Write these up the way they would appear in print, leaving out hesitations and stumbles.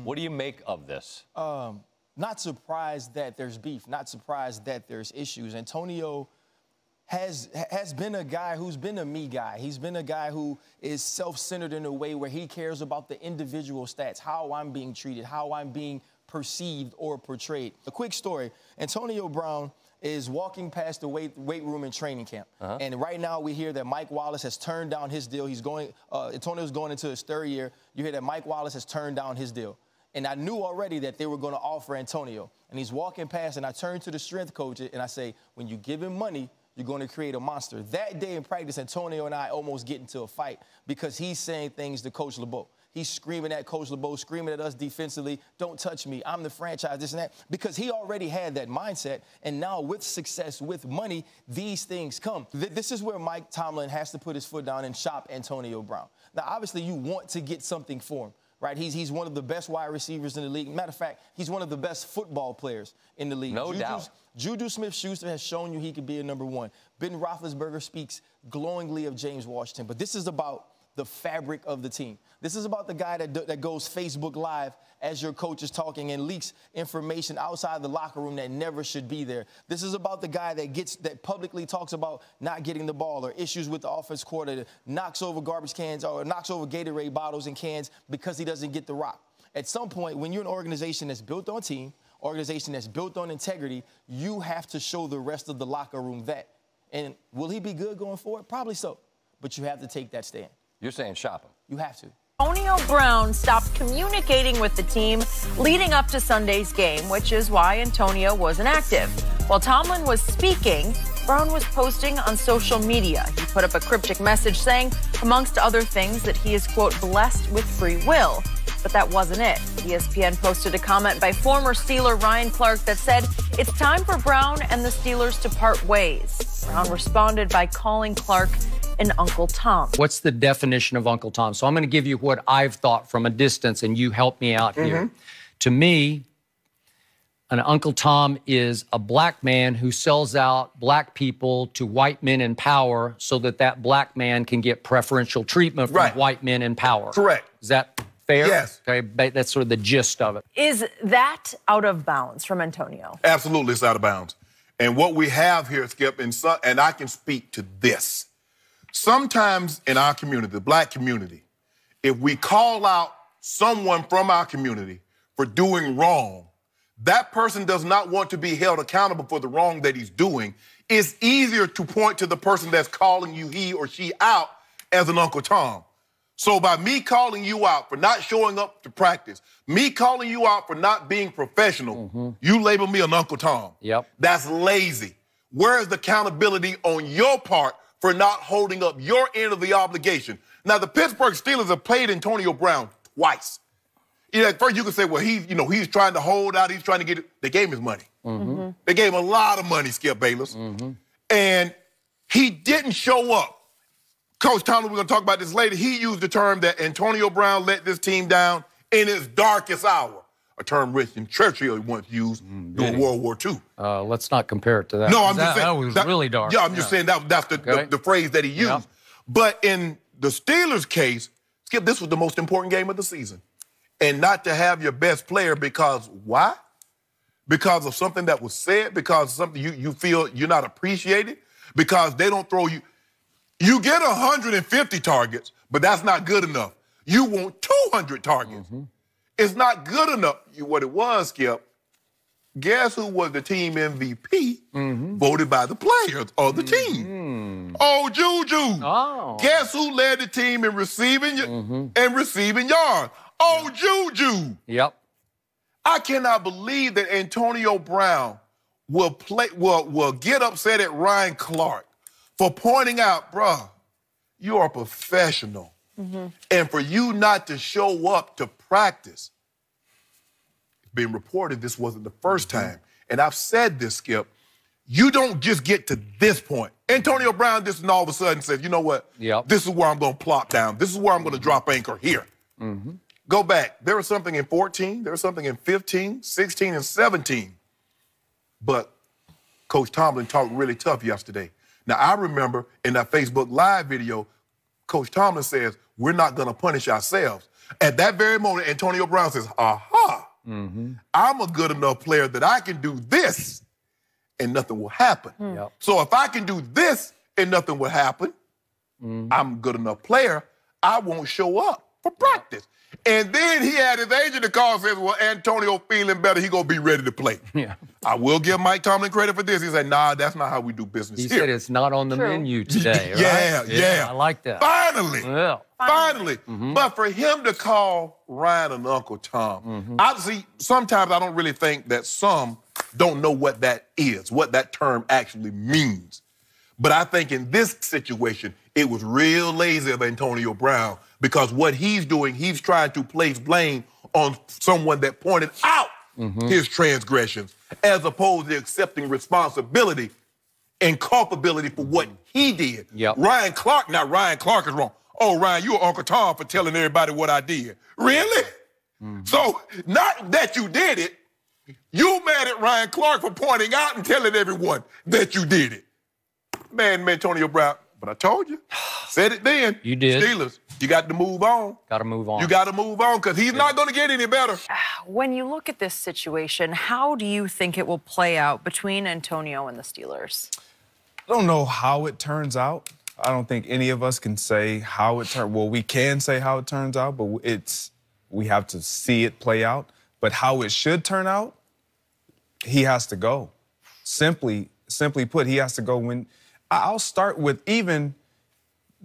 What do you make of this? Not surprised that there's beef, not surprised that there's issues. Antonio has been a guy who's been a me guy. He's been a guy who is self-centered in a way where he cares about the individual stats, how I'm being treated, how I'm being perceived or portrayed. A quick story, Antonio Brown is walking past the weight room in training camp. And right now we hear that Mike Wallace has turned down his deal. Antonio's going into his 3rd year. You hear that Mike Wallace has turned down his deal. And I knew already that they were going to offer Antonio. And he's walking past, and I turn to the strength coach, and I say, when you give him money, you're going to create a monster. That day in practice, Antonio and I almost get into a fight because he's saying things to Coach LeBeau. He's screaming at Coach LeBeau, screaming at us defensively, don't touch me, I'm the franchise, this and that, because he already had that mindset, and now with success, with money, these things come. This is where Mike Tomlin has to put his foot down and shop Antonio Brown. Now, obviously, you want to get something for him. Right, he's one of the best wide receivers in the league. Matter of fact, he's one of the best football players in the league. No doubt. Juju Smith-Schuster has shown you he could be a #1. Ben Roethlisberger speaks glowingly of James Washington. But this is about the fabric of the team. This is about the guy that goes Facebook Live as your coach is talking and leaks information outside the locker room that never should be there. This is about the guy that publicly talks about not getting the ball or issues with the offense coordinator, knocks over garbage cans or knocks over Gatorade bottles and cans because he doesn't get the rock. At some point, when you're an organization that's built on team, organization that's built on integrity, you have to show the rest of the locker room that. And will he be good going forward? Probably so. But you have to take that stand. You're saying shop him. You have to. Antonio Brown stopped communicating with the team leading up to Sunday's game, which is why Antonio was inactive. While Tomlin was speaking, Brown was posting on social media. He put up a cryptic message saying, amongst other things, that he is, quote, blessed with free will. But that wasn't it. ESPN posted a comment by former Steeler Ryan Clark that said, it's time for Brown and the Steelers to part ways. Brown responded by calling Clark an Uncle Tom. What's the definition of Uncle Tom? So I'm going to give you what I've thought from a distance, and you help me out here. To me, an Uncle Tom is a black man who sells out black people to white men in power so that that black man can get preferential treatment from white men in power. Correct. Is that fair? Yes. Okay, that's sort of the gist of it. Is that out of bounds from Antonio? Absolutely, it's out of bounds. And what we have here, Skip, and I can speak to this. Sometimes in our community, the black community, if we call out someone from our community for doing wrong, that person does not want to be held accountable for the wrong that he's doing. It's easier to point to the person that's calling you he or she out as an Uncle Tom. So by me calling you out for not showing up to practice, me calling you out for not being professional, you label me an Uncle Tom. Yep. That's lazy. Where is the accountability on your part for not holding up your end of the obligation? Now, the Pittsburgh Steelers have played Antonio Brown twice. At first, you could say, well, he's trying to hold out. He's trying to get it. They gave him his money. They gave him a lot of money, Skip Bayless. And he didn't show up. Coach Tomlin, we're going to talk about this later, he used the term that Antonio Brown let this team down in its darkest hour, a term Winston Churchill once used during World War II. Let's not compare it to that. No, I'm just saying. That was really dark. Yeah, I'm just saying that's the phrase that he used. Yeah. But in the Steelers' case, Skip, this was the most important game of the season. And not to have your best player because why? Because of something that was said, because of something you feel you're not appreciated, because they don't throw you. You get 150 targets, but that's not good enough. You want 200 targets. It's not good enough. What it was, Skip, guess who was the team MVP voted by the players of the team? Oh, Juju. Oh. Guess who led the team in receiving and receiving yards? Oh, Juju. Yep. I cannot believe that Antonio Brown will get upset at Ryan Clark for pointing out, bruh, you are a professional. And for you not to show up to practice, it's been reported this wasn't the first time. And I've said this, Skip, you don't just get to this point. Antonio Brown just all of a sudden says, you know what? This is where I'm going to plop down. This is where I'm going to drop anchor here. Go back. There was something in 14. There was something in 15, 16, and 17. But Coach Tomlin talked really tough yesterday. Now, I remember in that Facebook Live video, Coach Tomlin says, we're not going to punish ourselves. At that very moment, Antonio Brown says, aha. I'm a good enough player that I can do this and nothing will happen. Yep. So if I can do this and nothing will happen, I'm a good enough player, I won't show up for practice. And then he had his agent to call and says, well, Antonio feeling better, he gonna be ready to play. Yeah. I will give Mike Tomlin credit for this. He said, nah, that's not how we do business He here. said it's not on the menu today, Yeah, right? yeah. I like that. Finally. Yeah. Finally. But for him to call Ryan an Uncle Tom, obviously, sometimes I don't really think that some don't know what that is, what that term actually means. But I think in this situation, it was real lazy of Antonio Brown because what he's doing, he's trying to place blame on someone that pointed out his transgressions as opposed to accepting responsibility and culpability for what he did. Yep. Ryan Clark is wrong. Oh, Ryan, you're Uncle Tom for telling everybody what I did. Really? So, not that you did it, you mad at Ryan Clark for pointing out and telling everyone that you did it. Man, Antonio Brown, but I told you. Said it then. You did. Steelers, you got to move on. Got to move on. You got to move on because he's not going to get any better. When you look at this situation, how do you think it will play out between Antonio and the Steelers? I don't know how it turns out. I don't think any of us can say how it turns. Well, we can say how it turns out, but we have to see it play out. But how it should turn out, he has to go. Simply put, he has to go. When I'll start with even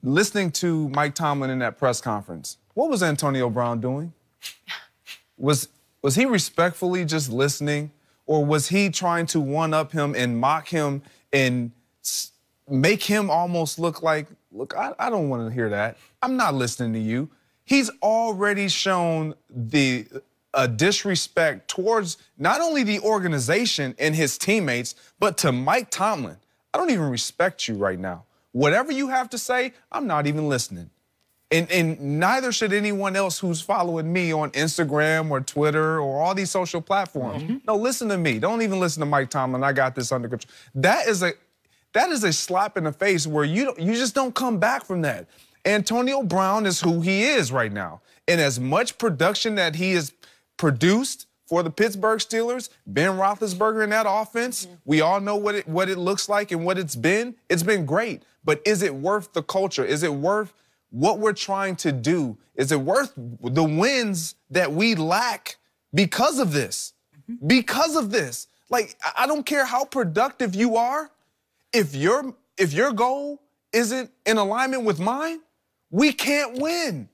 listening to Mike Tomlin in that press conference. What was Antonio Brown doing? Was he respectfully just listening, or was he trying to one-up him and mock him and make him almost look like, look, I don't want to hear that. I'm not listening to you. He's already shown the disrespect towards not only the organization and his teammates, but to Mike Tomlin. I don't even respect you right now. Whatever you have to say, I'm not even listening. And neither should anyone else who's following me on Instagram or Twitter or all these social platforms. No, listen to me. Don't even listen to Mike Tomlin. I got this under control. That is a slap in the face where you just don't come back from that. Antonio Brown is who he is right now. And as much production that he has produced for the Pittsburgh Steelers, Ben Roethlisberger in that offense, we all know what it looks like and what it's been. It's been great. But is it worth the culture? Is it worth what we're trying to do? Is it worth the wins that we lack because of this? Because of this. Like, I don't care how productive you are. If your goal isn't in alignment with mine, we can't win.